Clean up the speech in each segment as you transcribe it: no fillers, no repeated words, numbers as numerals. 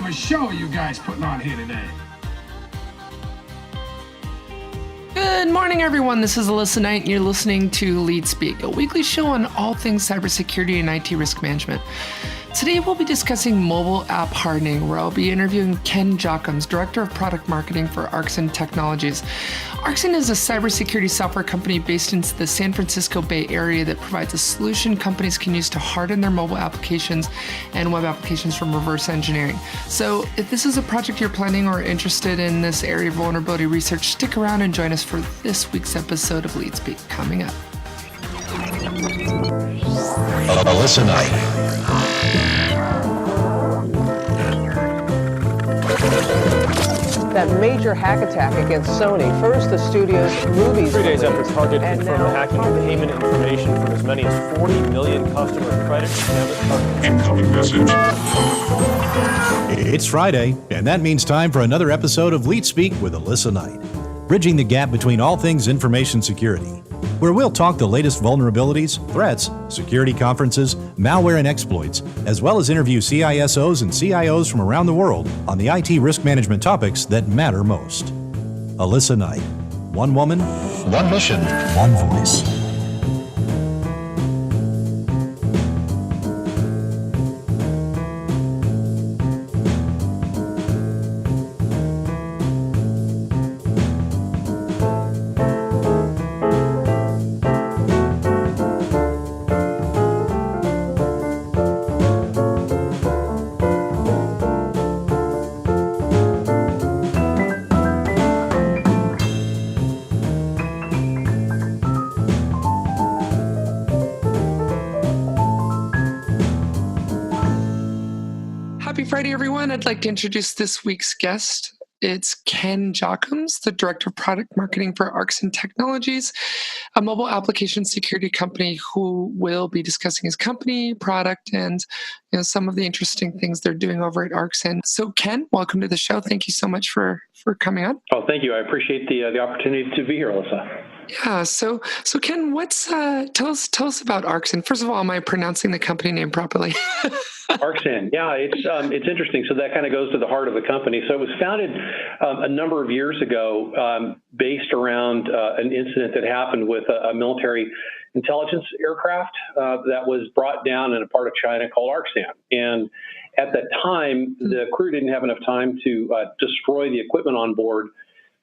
kind of a show are you guys putting on here today? Good morning, everyone. This is Alissa Knight, and you're listening to LeetSpeak, a weekly show on all things cybersecurity and IT risk management. Today, we'll be discussing mobile app hardening, where I'll be interviewing Ken Jochims, Director of Product Marketing for Arxan Technologies. Arxan is a cybersecurity software company based in the San Francisco Bay Area that provides a solution companies can use to harden their mobile applications and web applications from reverse engineering. So if this is a project you're planning or interested in this area of vulnerability research, stick around and join us for this week's episode of LeetSpeak coming up. Alissa Knight. That major hack attack against Sony. First, the studio's movies. 3 days after Target confirmed hacking of payment information from as many as 40 million customer credit and Incoming message. It's Friday, and that means time for another episode of LeetSpeak with Alissa Knight, bridging the gap between all things information security, where we'll talk the latest vulnerabilities, threats, security conferences, malware and exploits, as well as interview CISOs and CIOs from around the world on the IT risk management topics that matter most. Alissa Knight. One woman, One mission. one voice. Happy Friday, everyone. I'd like to introduce this week's guest. It's Ken Jochims, the Director of Product Marketing for Arxan Technologies, a mobile application security company who will be discussing his company, product, and some of the interesting things they're doing over at Arxan. So Ken, welcome to the show. Thank you so much for coming on. Oh, thank you. I appreciate the opportunity to be here, Alyssa. Yeah. So Ken, tell us about Arxan. First of all, am I pronouncing the company name properly? Arxan, yeah, it's interesting. So that kind of goes to the heart of the company. So it was founded a number of years ago, based around an incident that happened with a military intelligence aircraft that was brought down in a part of China called Arxan. And at that time, the crew didn't have enough time to destroy the equipment on board.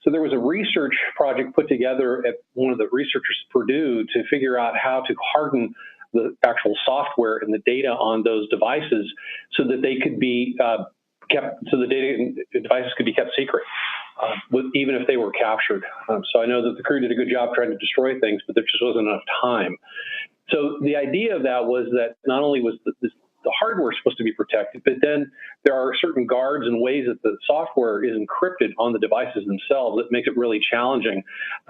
So there was a research project put together at one of the researchers at Purdue to figure out how to harden the actual software and the data on those devices so that they could be so the data and the devices could be kept secret, even if they were captured. So I know that the crew did a good job trying to destroy things, but there just wasn't enough time. So the idea of that was that not only was the hardware is supposed to be protected, but then there are certain guards and ways that the software is encrypted on the devices themselves that makes it really challenging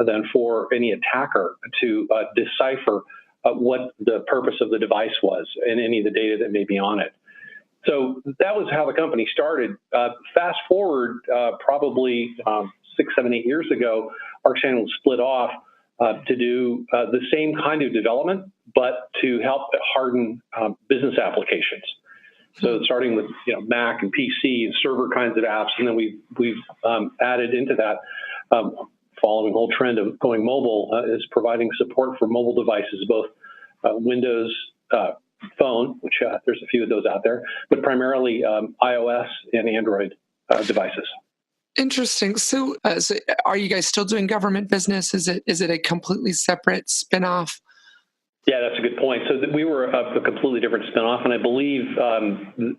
then for any attacker to decipher what the purpose of the device was and any of the data that may be on it. So that was how the company started. Fast forward probably 6, 7, 8 years ago, Arxan was split off to do the same kind of development, but to help harden business applications. So starting with Mac and PC and server kinds of apps, and then we've added into that, following the whole trend of going mobile, is providing support for mobile devices, both Windows Phone, which there's a few of those out there, but primarily iOS and Android devices. Interesting. So are you guys still doing government business? Is it a completely separate spinoff? Yeah, that's a good point. So we were a completely different spinoff, and I believe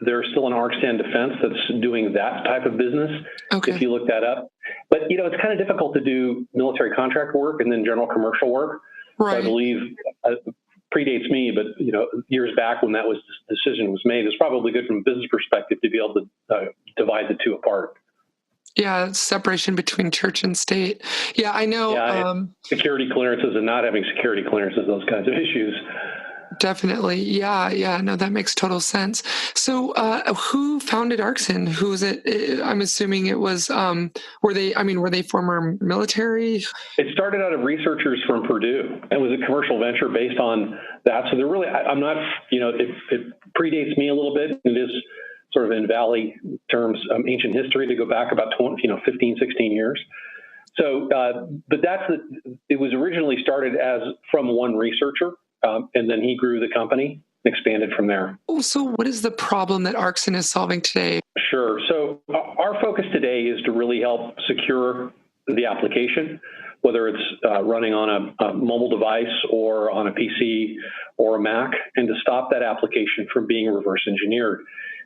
there's still an Arxan Defense that's doing that type of business, if you look that up. But, it's kind of difficult to do military contract work and then general commercial work. Right. So I believe predates me, but, years back when this decision was made, it's probably good from a business perspective to be able to divide the two apart. Yeah, separation between church and state. Yeah, I know. Yeah, security clearances and not having security clearances, those kinds of issues. Definitely. Yeah. No, that makes total sense. So who founded Arxan? Who is it? I'm assuming it was, were they former military? It started out of researchers from Purdue. It was a commercial venture based on that. So they're really, I'm not, it predates me a little bit. It is sort of in Valley terms, ancient history to go back about 15, 16 years. So, but it was originally started as from one researcher, and then he grew the company, expanded from there. Oh, so what is the problem that Arxan is solving today? Sure. So our focus today is to really help secure the application, whether it's running on a mobile device or on a PC or a Mac, and to stop that application from being reverse engineered.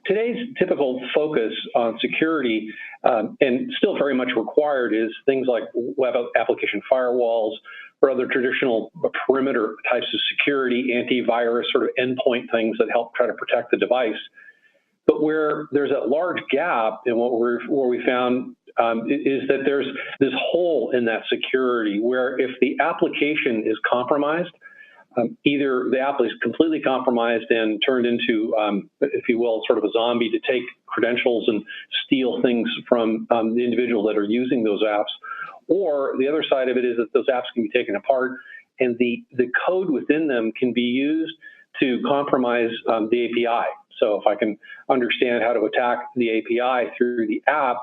Today's typical focus on security, and still very much required, is things like web application firewalls or other traditional perimeter types of security, antivirus, sort of endpoint things that help try to protect the device. But where there's a large gap in what we found is that there's this hole in that security where if the application is compromised, either the app is completely compromised and turned into, if you will, sort of a zombie to take credentials and steal things from the individual that are using those apps, or the other side of it is that those apps can be taken apart and the code within them can be used to compromise the API. So if I can understand how to attack the API through the app,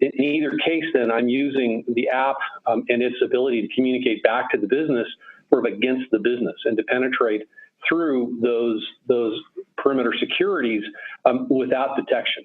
in either case, then I'm using the app and its ability to communicate back to the business sort of against the business and to penetrate through those perimeter securities without detection.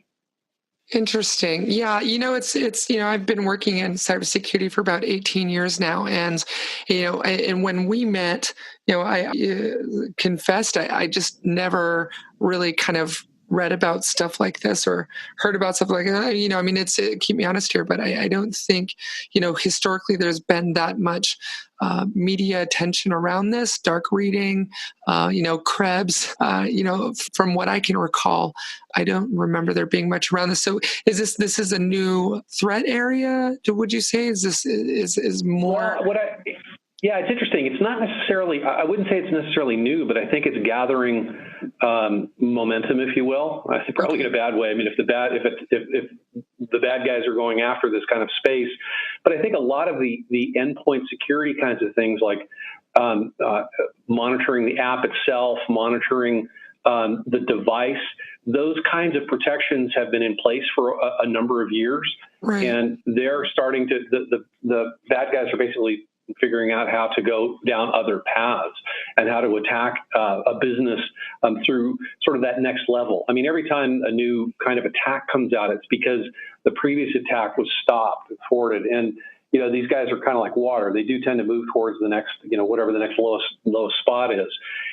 Interesting. Yeah, it's I've been working in cybersecurity for about 18 years now, and and when we met, I confessed I just never really kind of read about stuff like this or heard about stuff like that. It's keep me honest here, but I don't think, historically there's been that much media attention around this, dark reading, Krebs, from what I can recall, I don't remember there being much around this. So this is a new threat area? Would you say is more? Well, yeah, it's interesting. It's not necessarily, I wouldn't say it's necessarily new, but I think it's gathering momentum, if you will. I think probably in a bad way. I mean, if the bad guys are going after this kind of space, but I think a lot of the endpoint security kinds of things like monitoring the app itself, monitoring the device, those kinds of protections have been in place for a number of years. Right. And they're starting to, the bad guys are basically figuring out how to go down other paths and how to attack a business through sort of that next level. I mean, every time a new kind of attack comes out, it's because the previous attack was stopped, thwarted. And, these guys are kind of like water. They do tend to move towards the next, whatever the next lowest spot is.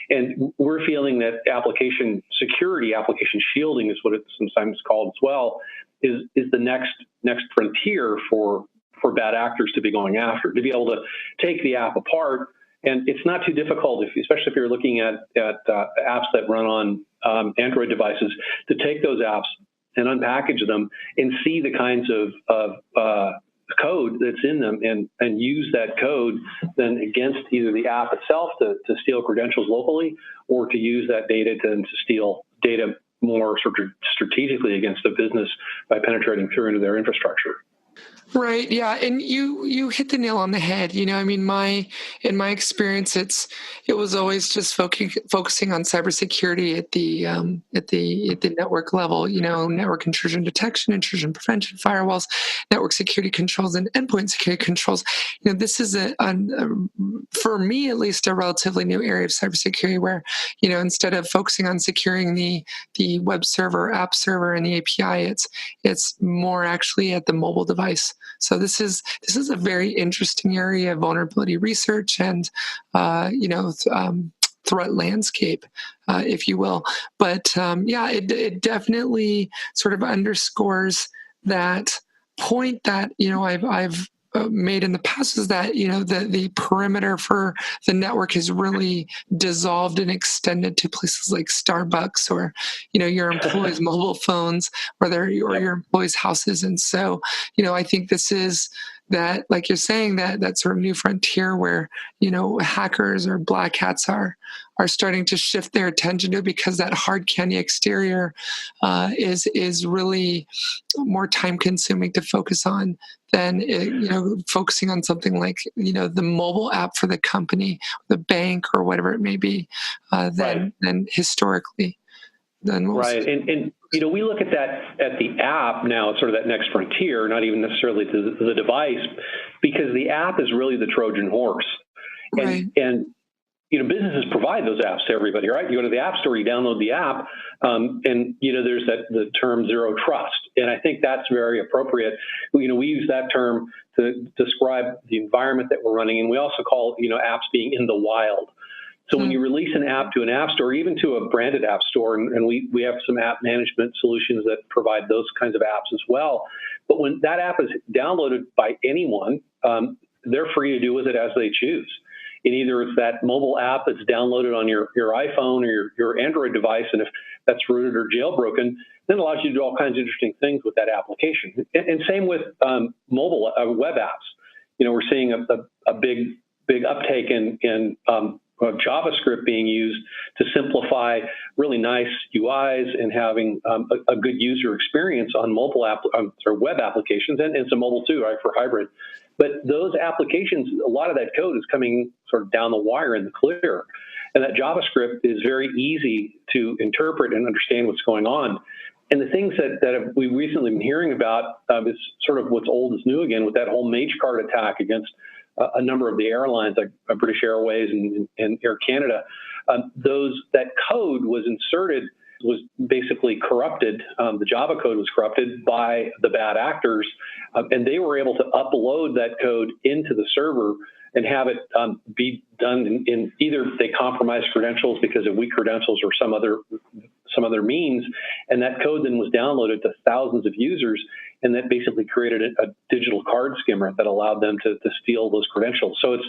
And we're feeling that application security, application shielding is what it's sometimes called as well, is the next frontier for bad actors to be going after, to be able to take the app apart. And it's not too difficult, especially if you're looking at apps that run on Android devices, to take those apps and unpackage them and see the kinds of code that's in them and use that code then against either the app itself to steal credentials locally, or to use that data to steal data more sort of strategically against the business by penetrating through into their infrastructure. Right. Yeah. And you hit the nail on the head. In my experience, it was always just focusing on cybersecurity at the network level, network intrusion detection, intrusion prevention, firewalls, network security controls, and endpoint security controls. This is for me, at least, a relatively new area of cybersecurity where, instead of focusing on securing the web server, app server, and the API, it's more actually at the mobile device. So this is a very interesting area of vulnerability research and threat landscape, if you will. But it definitely sort of underscores that point that I've made in the past, is that the perimeter for the network has really dissolved and extended to places like Starbucks or your employees' mobile phones or your employees' houses. And so I think this is that, like you're saying, that sort of new frontier where hackers or black hats are starting to shift their attention to, because that hard candy exterior is really more time consuming to focus on than focusing on something like the mobile app for the company, the bank, or whatever it may be, than historically. than most. Right. And we look at that at the app now, it's sort of that next frontier, not even necessarily the device, because the app is really the Trojan horse. Right. And businesses provide those apps to everybody, right? You go to the App Store, you download the app, and there's the term zero trust, and I think that's very appropriate. We use that term to describe the environment that we're running, and we also call apps being in the wild. So when you release an app to an app store, even to a branded app store, and we have some app management solutions that provide those kinds of apps as well. But when that app is downloaded by anyone, they're free to do with it as they choose. And either it's that mobile app that's downloaded on your iPhone or your Android device, and if that's rooted or jailbroken, then it allows you to do all kinds of interesting things with that application. And same with mobile web apps. We're seeing a big uptake in JavaScript being used to simplify really nice UIs and having a good user experience on web applications and some mobile too, right, for hybrid. But those applications, a lot of that code is coming sort of down the wire in the clear. And that JavaScript is very easy to interpret and understand what's going on. And the things that we've recently been hearing about is sort of what's old is new again with that whole Mage card attack against a number of the airlines like British Airways and Air Canada. That code was basically corrupted. The Java code was corrupted by the bad actors, and they were able to upload that code into the server and have it be done in either they compromised credentials because of weak credentials or some other means, and that code then was downloaded to thousands of users, and that basically created a digital card skimmer that allowed them to steal those credentials. So it's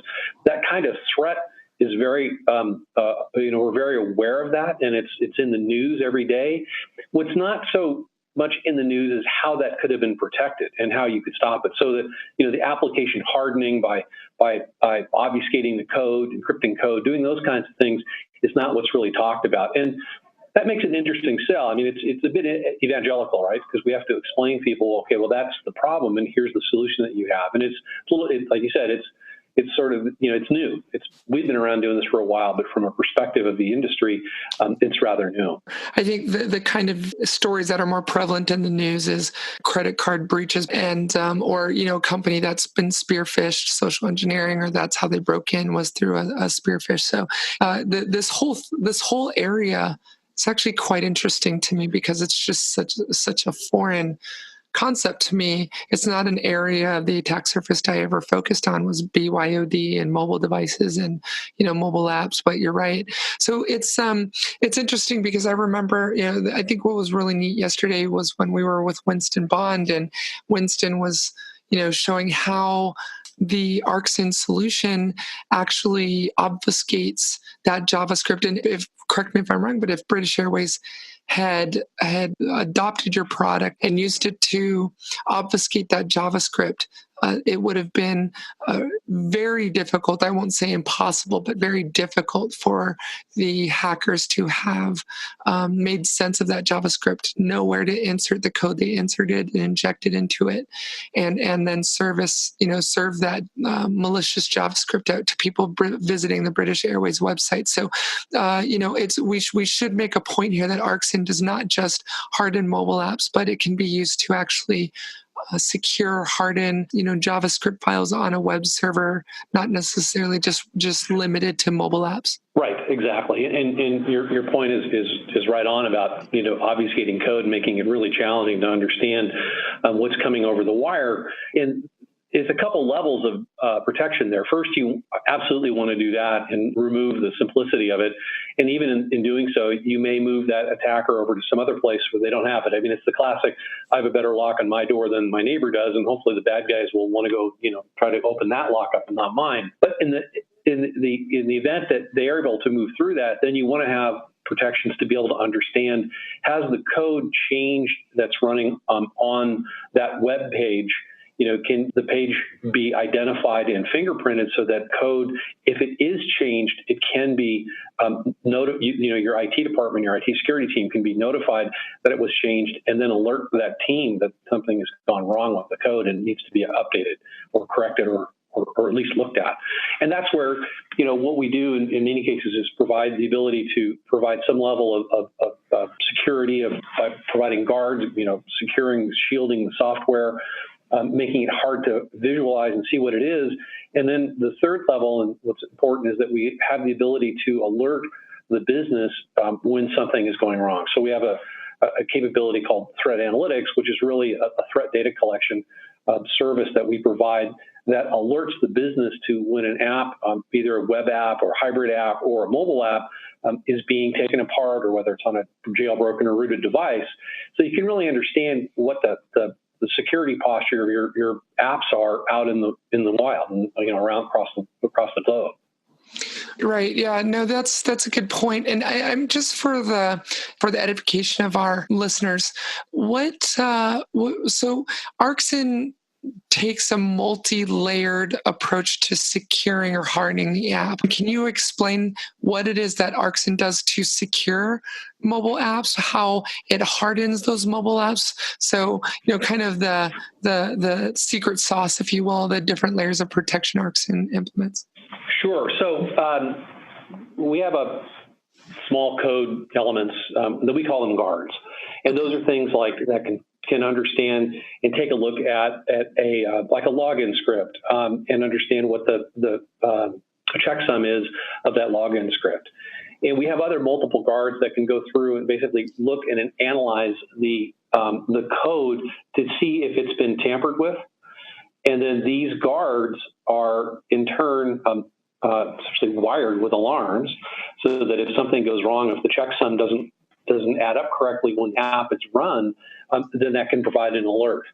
that kind of threat is very, we're very aware of that, and it's in the news every day. What's not so much in the news is how that could have been protected and how you could stop it. So that the application hardening by obfuscating the code, encrypting code, doing those kinds of things is not what's really talked about. And that makes it an interesting sell. I mean, it's a bit evangelical, right? Because we have to explain to people, okay, well, that's the problem, and here's the solution that you have. And it's like you said, it's sort of, it's new. We've been around doing this for a while, but from a perspective of the industry, it's rather new. I think the kind of stories that are more prevalent in the news is credit card breaches and or a company that's been spearphished, social engineering, or that's how they broke in was through a spearphish. So this whole area, it's actually quite interesting to me because it's just such a foreign concept to me. It's not an area of the attack surface I ever focused on was BYOD and mobile devices and mobile apps. But you're right. So it's interesting because I remember I think what was really neat yesterday was when we were with Winston Bond, and Winston was showing how the Arxan solution actually obfuscates that JavaScript. And correct me if I'm wrong, but if British Airways had adopted your product and used it to obfuscate that JavaScript, it would have been very difficult. I won't say impossible, but very difficult for the hackers to have made sense of that JavaScript, know where to insert the code they inserted and injected into it, and then serve that malicious JavaScript out to people visiting the British Airways website. So, we should make a point here that Arxan does not just harden mobile apps, but it can be used to actually secure, harden, JavaScript files on a web server, not necessarily just limited to mobile apps. Right, exactly. And your point is right on about, obfuscating code, making it really challenging to understand what's coming over the wire. And it's a couple levels of protection there. First, you absolutely want to do that and remove the simplicity of it. And even in doing so, you may move that attacker over to some other place where they don't have it. I mean, it's the classic, I have a better lock on my door than my neighbor does, and hopefully the bad guys will want to go, try to open that lock up and not mine. But in the event that they are able to move through that, then you want to have protections to be able to understand, has the code changed that's running on that web page? Can the page be identified and fingerprinted so that code, if it is changed, it can be your IT department, your IT security team can be notified that it was changed, and then alert that team that something has gone wrong with the code and needs to be updated or corrected or or at least looked at. And that's where, what we do in many cases is provide the ability to provide some level of security by providing guards, securing, shielding the software, making it hard to visualize and see what it is. And then the third level, and what's important, is that we have the ability to alert the business when something is going wrong. So we have a capability called threat analytics, which is really a threat data collection service that we provide that alerts the business to when an app, either a web app or hybrid app or a mobile app, is being taken apart, or whether it's on a jailbroken or rooted device. So you can really understand what the security posture of your apps are out in the wild, and around across the globe. Right. Yeah. No, that's a good point. And I'm just for the edification of our listeners, so Arxan takes a multi-layered approach to securing or hardening the app. Can you explain what it is that Arxan does to secure mobile apps, how it hardens those mobile apps? So, kind of the secret sauce, if you will, the different layers of protection Arxan implements. Sure. So we have a small code elements that we call them guards, and those are things like that can understand and take a look at a like a login script and understand what the checksum is of that login script. And we have other multiple guards that can go through and basically look and analyze the code to see if it's been tampered with. And then these guards are in turn essentially wired with alarms, so that if something goes wrong, if the checksum doesn't add up correctly when the app is run, then that can provide an alert.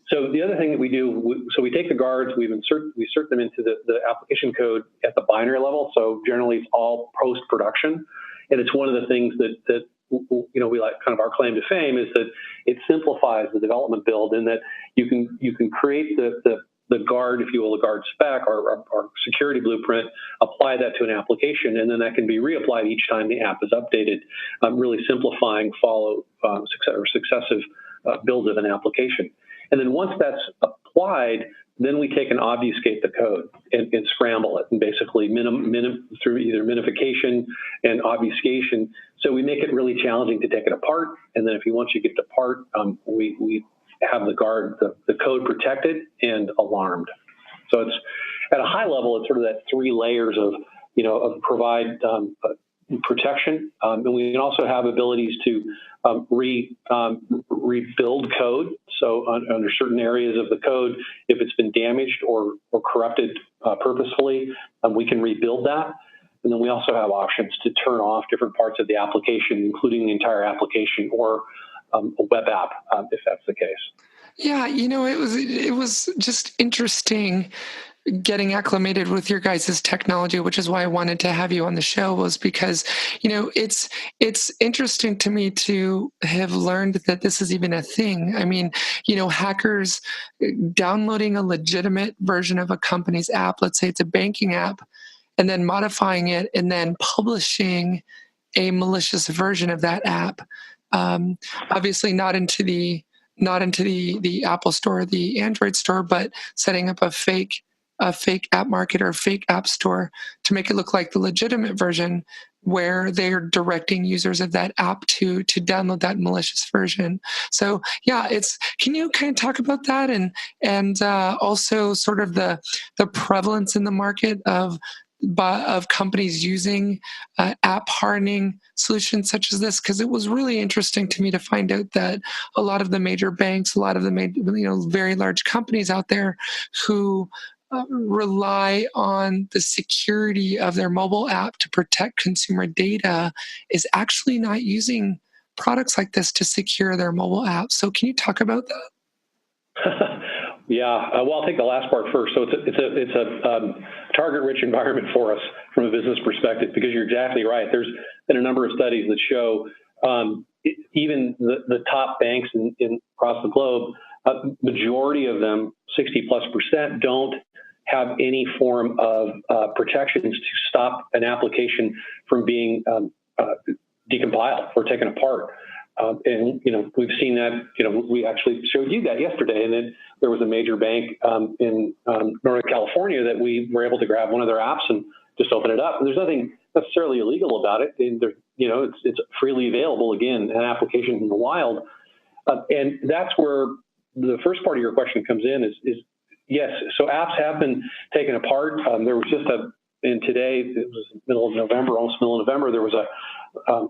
So the other thing that we do, so we take the guards, we insert them into the application code at the binary level. So generally, it's all post-production, and it's one of the things that we like. Kind of our claim to fame is that it simplifies the development build, in that you can create the guard, if you will, the guard spec or security blueprint, apply that to an application, and then that can be reapplied each time the app is updated, really simplifying successive builds of an application. And then once that's applied, then we take and obfuscate the code and scramble it, and basically through either minification and obfuscation. So we make it really challenging to take it apart, and then once you get it apart, we have the code protected and alarmed. So it's at a high level, it's sort of that three layers of provide protection, and we can also have abilities to rebuild code. So under certain areas of the code, if it's been damaged or corrupted purposefully, we can rebuild that. And then we also have options to turn off different parts of the application, including the entire application or a web app, if that's the case. Yeah, it was just interesting getting acclimated with your guys' technology, which is why I wanted to have you on the show, was because, it's interesting to me to have learned that this is even a thing. I mean, hackers downloading a legitimate version of a company's app, let's say it's a banking app, and then modifying it and then publishing a malicious version of that app. Obviously not into the Apple Store, the Android store, but setting up a fake app market or fake app store to make it look like the legitimate version, where they're directing users of that app to download that malicious version. So yeah, can you kind of talk about that and also sort of the prevalence in the market of companies using app hardening solutions such as this? Because it was really interesting to me to find out that a lot of the major banks, a lot of the very large companies out there who rely on the security of their mobile app to protect consumer data is actually not using products like this to secure their mobile apps. So can you talk about that? Yeah, well, I'll take the last part first. So it's a target-rich environment for us from a business perspective, because you're exactly right. There's been a number of studies that show even the top banks across the globe, majority of them, 60+%, don't have any form of protections to stop an application from being decompiled or taken apart. And, we've seen that, we actually showed you that yesterday. And then there was a major bank in Northern California that we were able to grab one of their apps and just open it up. And there's nothing necessarily illegal about it. And it's freely available, again, an application in the wild. And that's where the first part of your question comes in is yes. So apps have been taken apart. There was just and today, it was middle of November, almost middle of November, there was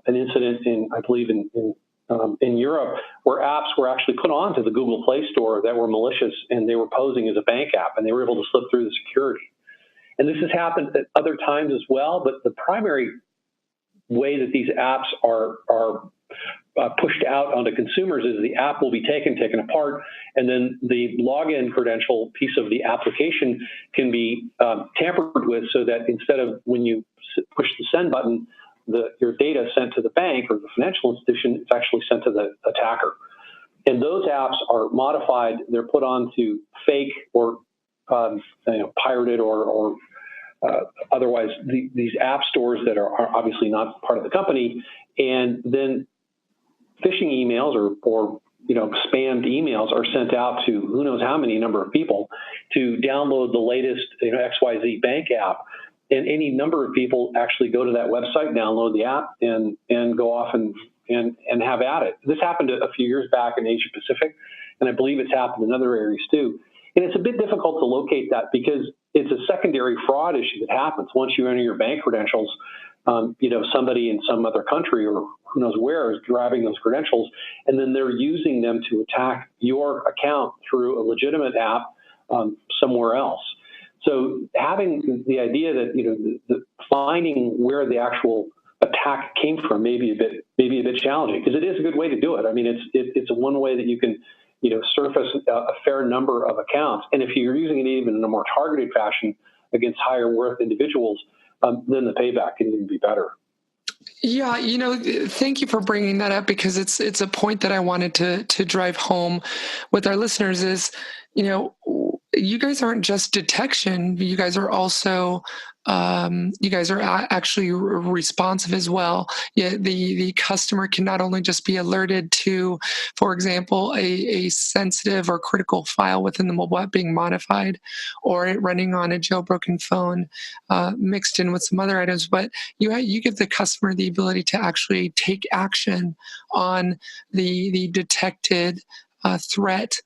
an incident I believe in Europe where apps were actually put onto the Google Play Store that were malicious, and they were posing as a bank app, and they were able to slip through the security. And this has happened at other times as well, but the primary way that these apps are pushed out onto consumers is the app will be taken apart, and then the login credential piece of the application can be tampered with, so that instead of when you push the send button, your data is sent to the bank or the financial institution, it's actually sent to the attacker. And those apps are modified; they're put onto fake or pirated or otherwise these app stores that are obviously not part of the company, and then phishing emails or spammed emails are sent out to who knows how many number of people to download the latest XYZ bank app. And any number of people actually go to that website, download the app, and go off and have at it. This happened a few years back in Asia Pacific, and I believe it's happened in other areas too. And it's a bit difficult to locate that because it's a secondary fraud issue that happens once you enter your bank credentials. Somebody in some other country or who knows where is grabbing those credentials, and then they're using them to attack your account through a legitimate app somewhere else. So having the idea that finding where the actual attack came from may be a bit challenging, because it is a good way to do it. I mean, it's one way that you can surface a fair number of accounts, and if you're using it even in a more targeted fashion against higher worth individuals, then the payback can even be better. Yeah, thank you for bringing that up, because it's a point that I wanted to drive home with our listeners is, you guys aren't just detection. You guys are also, actually responsive as well. Yeah, the customer can not only just be alerted to, for example, a sensitive or critical file within the mobile app being modified, or it running on a jailbroken phone, mixed in with some other items, but you give the customer the ability to actually take action on the detected threat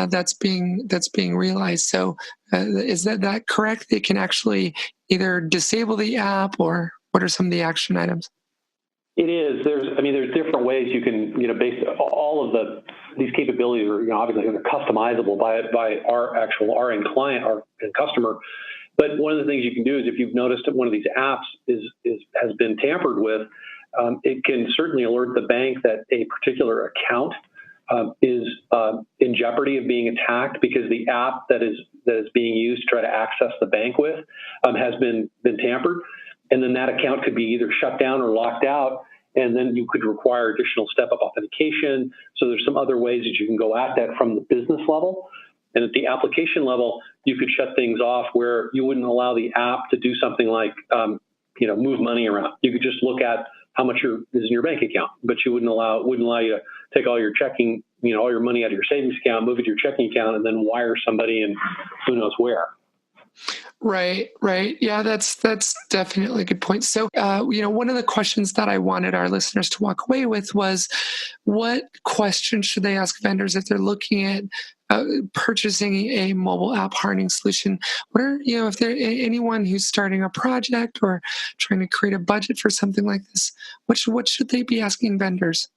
that's being realized. So is that correct? They can actually either disable the app, or what are some of the action items? It is. There's different ways you can, base all of these capabilities are, obviously they're customizable by our end client, our end customer. But one of the things you can do is, if you've noticed that one of these apps has been tampered with, it can certainly alert the bank that a particular account is in jeopardy of being attacked, because the app that is being used to try to access the bank with has been tampered, and then that account could be either shut down or locked out, and then you could require additional step-up authentication. So there's some other ways that you can go at that from the business level, and at the application level, you could shut things off where you wouldn't allow the app to do something like move money around. You could just look at how much is in your bank account, but you wouldn't allow you to take all your checking, all your money out of your savings account, move it to your checking account, and then wire somebody in who knows where. Right. Yeah, that's definitely a good point. So, one of the questions that I wanted our listeners to walk away with was, what questions should they ask vendors if they're looking at purchasing a mobile app hardening solution? What are, if there anyone who's starting a project or trying to create a budget for something like this, what should they be asking vendors?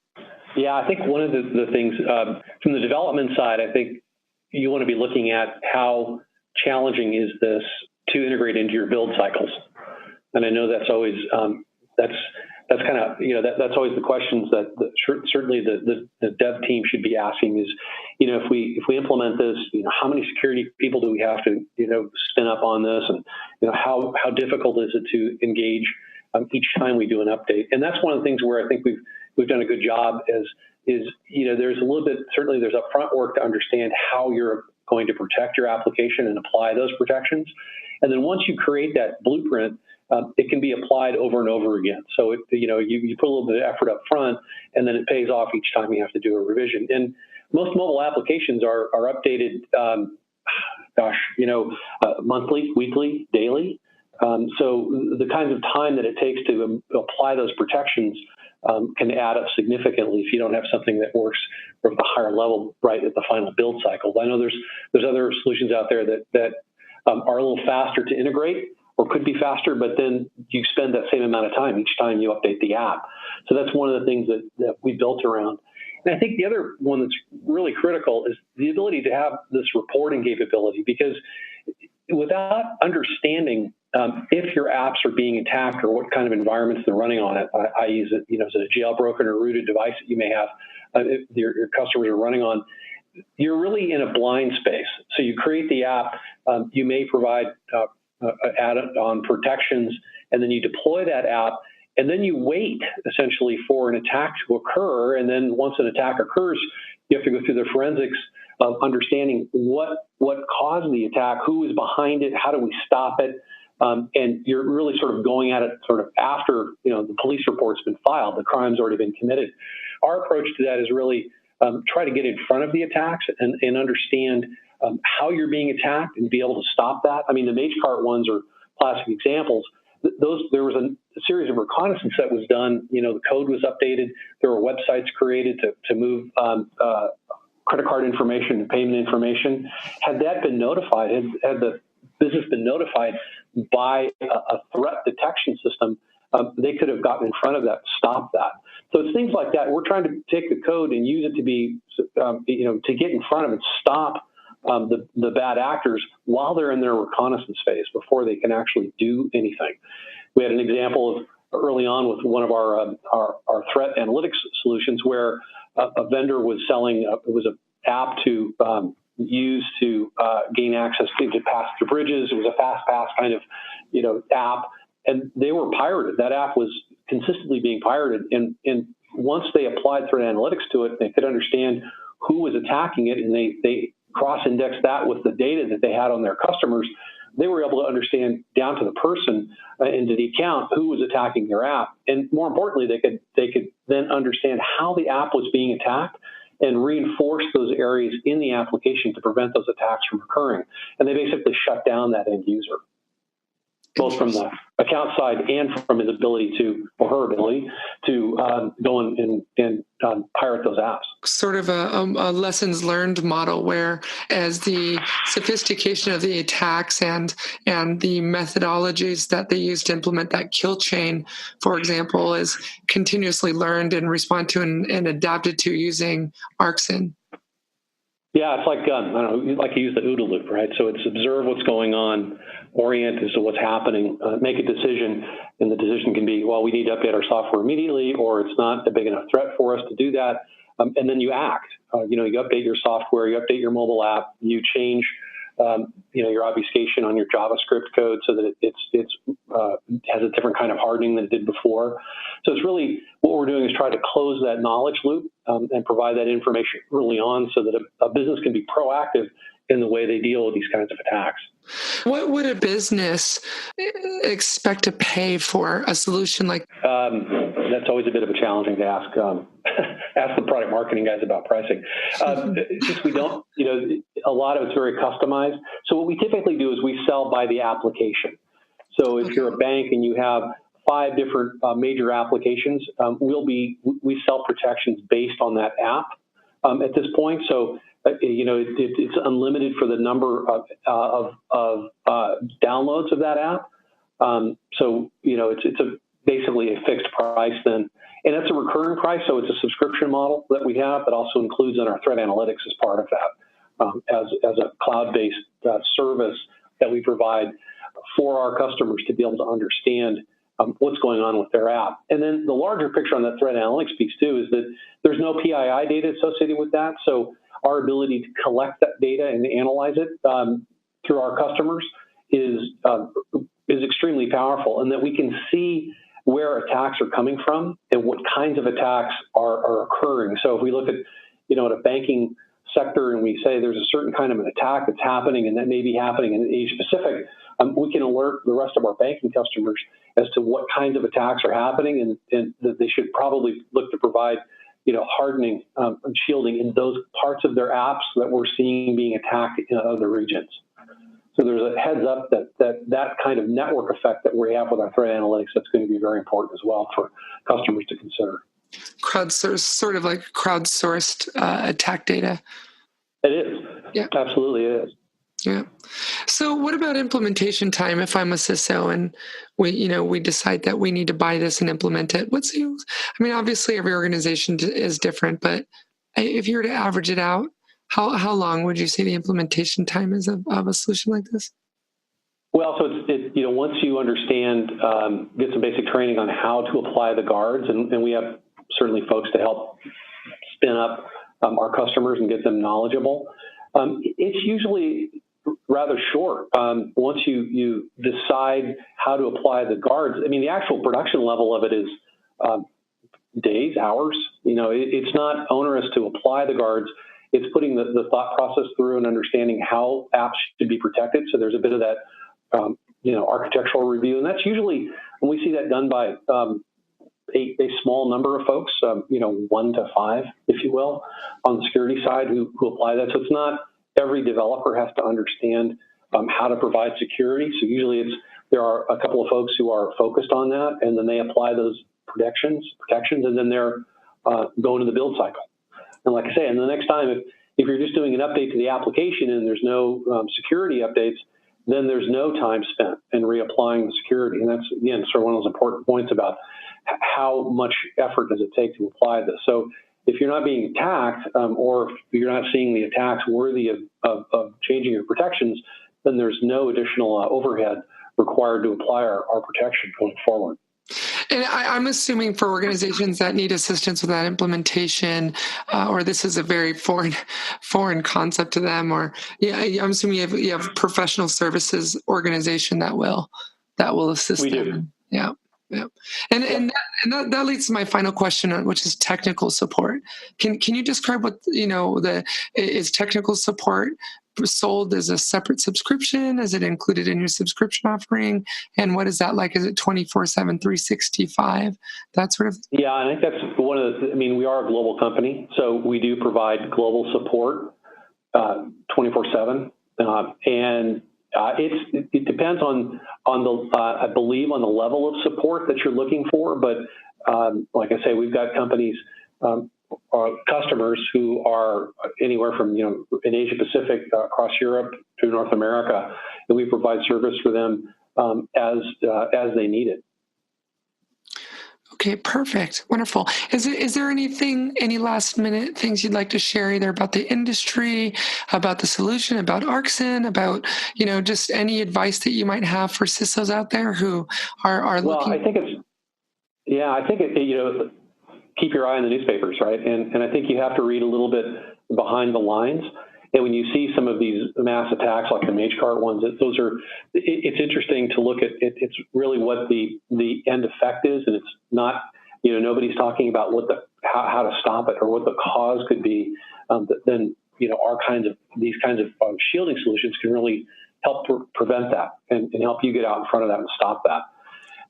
Yeah, I think one of the things from the development side, I think you want to be looking at how challenging is this to integrate into your build cycles. And I know that's always that's kind of that's always the questions that certainly the dev team should be asking is, if we implement this, how many security people do we have to spin up on this, and how difficult is it to engage each time we do an update? And that's one of the things where I think we've done a good job is there's a little bit, certainly there's upfront work to understand how you're going to protect your application and apply those protections. And then once you create that blueprint, it can be applied over and over again. So you put a little bit of effort up front, and then it pays off each time you have to do a revision. And most mobile applications are updated, monthly, weekly, daily. So the kinds of time that it takes to apply those protections can add up significantly if you don't have something that works at the higher level right at the final build cycle. I know there's other solutions out there that are a little faster to integrate or could be faster, but then you spend that same amount of time each time you update the app. So that's one of the things that we built around. And I think the other one that's really critical is the ability to have this reporting capability, because without understanding if your apps are being attacked or what kind of environments they're running on it, I use it, is it a jailbroken or rooted device that you may have, if your customers are running on, you're really in a blind space. So you create the app, you may provide add-on protections, and then you deploy that app, and then you wait essentially for an attack to occur. And then once an attack occurs, you have to go through the forensics of understanding what caused the attack, who is behind it, how do we stop it, and you're really sort of going at it sort of after the police report's been filed, the crime's already been committed. Our approach to that is really try to get in front of the attacks and understand how you're being attacked and be able to stop that. I mean, the MageCart ones are classic examples. There was a series of reconnaissance that was done. The code was updated. There were websites created to move credit card information and payment information. Had that been notified, had the business been notified by a threat detection system, they could have gotten in front of that, stopped that. So it's things like that. We're trying to take the code and use it to be, to get in front of and stop the bad actors while they're in their reconnaissance phase before they can actually do anything. We had an example of early on with one of our threat analytics solutions where a vendor was selling, it was an app to use to gain access to pass through bridges. It was a fast pass kind of, app, and they were pirated. That app was consistently being pirated. And once they applied threat analytics to it, they could understand who was attacking it, and they cross-indexed that with the data that they had on their customers. They were able to understand down to the person and to the account who was attacking their app. And more importantly, they could then understand how the app was being attacked and reinforce those areas in the application to prevent those attacks from occurring. And they basically shut down that end user, both from the account side and from his ability to, or her ability to go and pirate those apps. Sort of a lessons learned model where as the sophistication of the attacks and the methodologies that they use to implement that kill chain, for example, is continuously learned and respond to and adapted to using Arxan. Yeah, it's like, I don't know, like you use the OODA loop, right? So it's observe what's going on, orient as to what's happening, make a decision, and the decision can be, well, we need to update our software immediately, or it's not a big enough threat for us to do that. And then you act. You update your software, you update your mobile app, you change, your obfuscation on your JavaScript code so that it has a different kind of hardening than it did before. So it's really what we're doing is try to close that knowledge loop and provide that information early on so that a business can be proactive in the way they deal with these kinds of attacks. What would a business expect to pay for a solution like that's always a bit of a challenging to ask. Ask the product marketing guys about pricing. Since we don't, a lot of it's very customized. So what we typically do is we sell by the application. So if you're a bank and you have 5 different major applications, we sell protections based on that app at this point. So it's unlimited for the number of downloads of that app. So it's basically a fixed price then. And it's a recurring price, so it's a subscription model that we have that also includes in our threat analytics as part of that, as a cloud-based service that we provide for our customers to be able to understand what's going on with their app. And then the larger picture on that threat analytics piece too is that there's no PII data associated with that. So our ability to collect that data and analyze it through our customers is extremely powerful, and that we can see where attacks are coming from and what kinds of attacks are occurring. So if we look at, at a banking sector and we say there's a certain kind of an attack that's happening and that may be happening in Asia Pacific, we can alert the rest of our banking customers as to what kinds of attacks are happening and that they should probably look to provide, hardening and shielding in those parts of their apps that we're seeing being attacked in other regions. So there's a heads up that kind of network effect that we have with our threat analytics that's going to be very important as well for customers to consider. Crowdsourced, sort of like crowdsourced attack data. It is. Yeah. Absolutely it is. Yeah. So what about implementation time if I'm a CISO and we decide that we need to buy this and implement it? Obviously every organization is different, but if you were to average it out, how long would you say the implementation time is of a solution like this? Well, so once you understand, get some basic training on how to apply the guards, and we have certainly folks to help spin up our customers and get them knowledgeable. It's usually rather short. Once you decide how to apply the guards, the actual production level of it is days, hours. It's not onerous to apply the guards. It's putting the thought process through and understanding how apps should be protected. So there's a bit of that, architectural review, and that's usually when we see that done by a small number of folks, 1 to 5, if you will, on the security side who apply that. So it's not every developer has to understand how to provide security. So usually there are a couple of folks who are focused on that, and then they apply those protections, and then they're going to the build cycle. And like I say, and the next time, if you're just doing an update to the application and there's no security updates, then there's no time spent in reapplying the security. And that's, again, sort of one of those important points about how much effort does it take to apply this. So if you're not being attacked or if you're not seeing the attacks worthy of changing your protections, then there's no additional overhead required to apply our protection going forward. And I'm assuming for organizations that need assistance with that implementation, or this is a very foreign concept to them, or I'm assuming you have professional services organization that will assist them. We do. Yeah. And that leads to my final question, which is technical support. Can you describe what is technical support sold as a separate subscription? Is it included in your subscription offering? And what is that like? Is it 24/7, 365? That sort of thing? Yeah, I think that's one of the, we are a global company, so we do provide global support 24/7. And it depends on the, I believe, on the level of support that you're looking for. But like I say, we've got companies, customers who are anywhere from, in Asia Pacific, across Europe to North America, and we provide service for them as they need it. Okay, perfect. Wonderful. Is there any last minute things you'd like to share, either about the industry, about the solution, about Arxan, about, just any advice that you might have for CISOs out there who are looking? Well, I think keep your eye on the newspapers, right? And I think you have to read a little bit behind the lines. And when you see some of these mass attacks, like the MageCart ones, it's interesting to look at. It's really what the end effect is, and it's not. Nobody's talking about how to stop it or what the cause could be. Then these kinds of shielding solutions can really help prevent that and help you get out in front of that and stop that.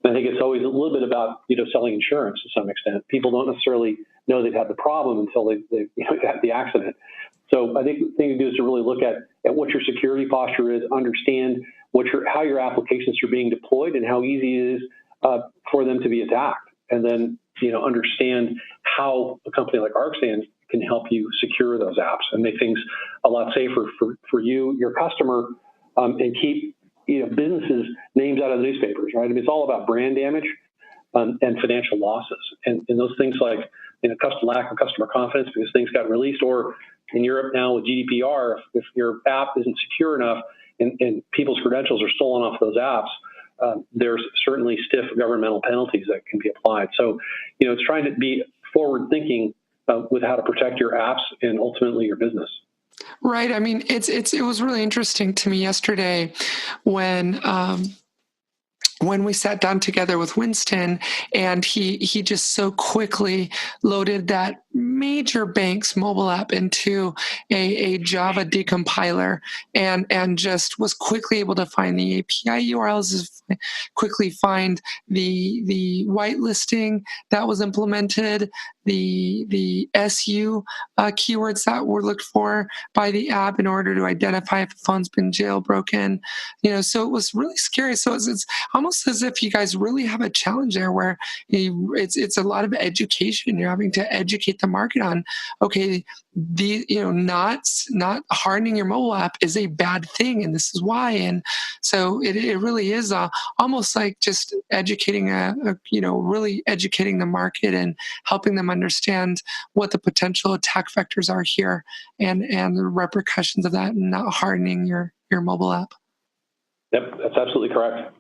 And I think it's always a little bit about selling insurance to some extent. People don't necessarily know they've had the problem until they had the accident. So I think the thing to do is to really look at what your security posture is, understand how your applications are being deployed and how easy it is for them to be attacked, and then understand how a company like Arxan can help you secure those apps and make things a lot safer for you, your customer, and keep businesses' names out of the newspapers, right? It's all about brand damage and financial losses, and those things like lack of customer confidence because things got released, or in Europe now with GDPR, if your app isn't secure enough and people's credentials are stolen off those apps, there's certainly stiff governmental penalties that can be applied. So, it's trying to be forward thinking with how to protect your apps and ultimately your business. Right. It was really interesting to me yesterday when we sat down together with Winston, and he just so quickly loaded that major bank's mobile app into a Java decompiler and just was quickly able to find the API URLs, quickly find the whitelisting that was implemented, the SU keywords that were looked for by the app in order to identify if the phone's been jailbroken. So it was really scary. So it's almost as if you guys really have a challenge there where it's a lot of education. You're having to educate the market on, okay, not hardening your mobile app is a bad thing, and this is why. And so it really is almost like just educating really educating the market and helping them understand what the potential attack vectors are here and the repercussions of that, and not hardening your mobile app. Yep, that's absolutely correct.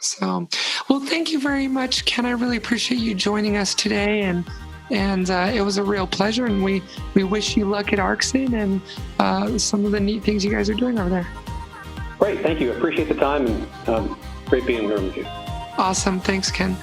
So, well, thank you very much, Ken. I really appreciate you joining us today, and it was a real pleasure. And we wish you luck at Arxan and some of the neat things you guys are doing over there. Great, thank you. Appreciate the time, and great being here with you. Awesome. Thanks, Ken.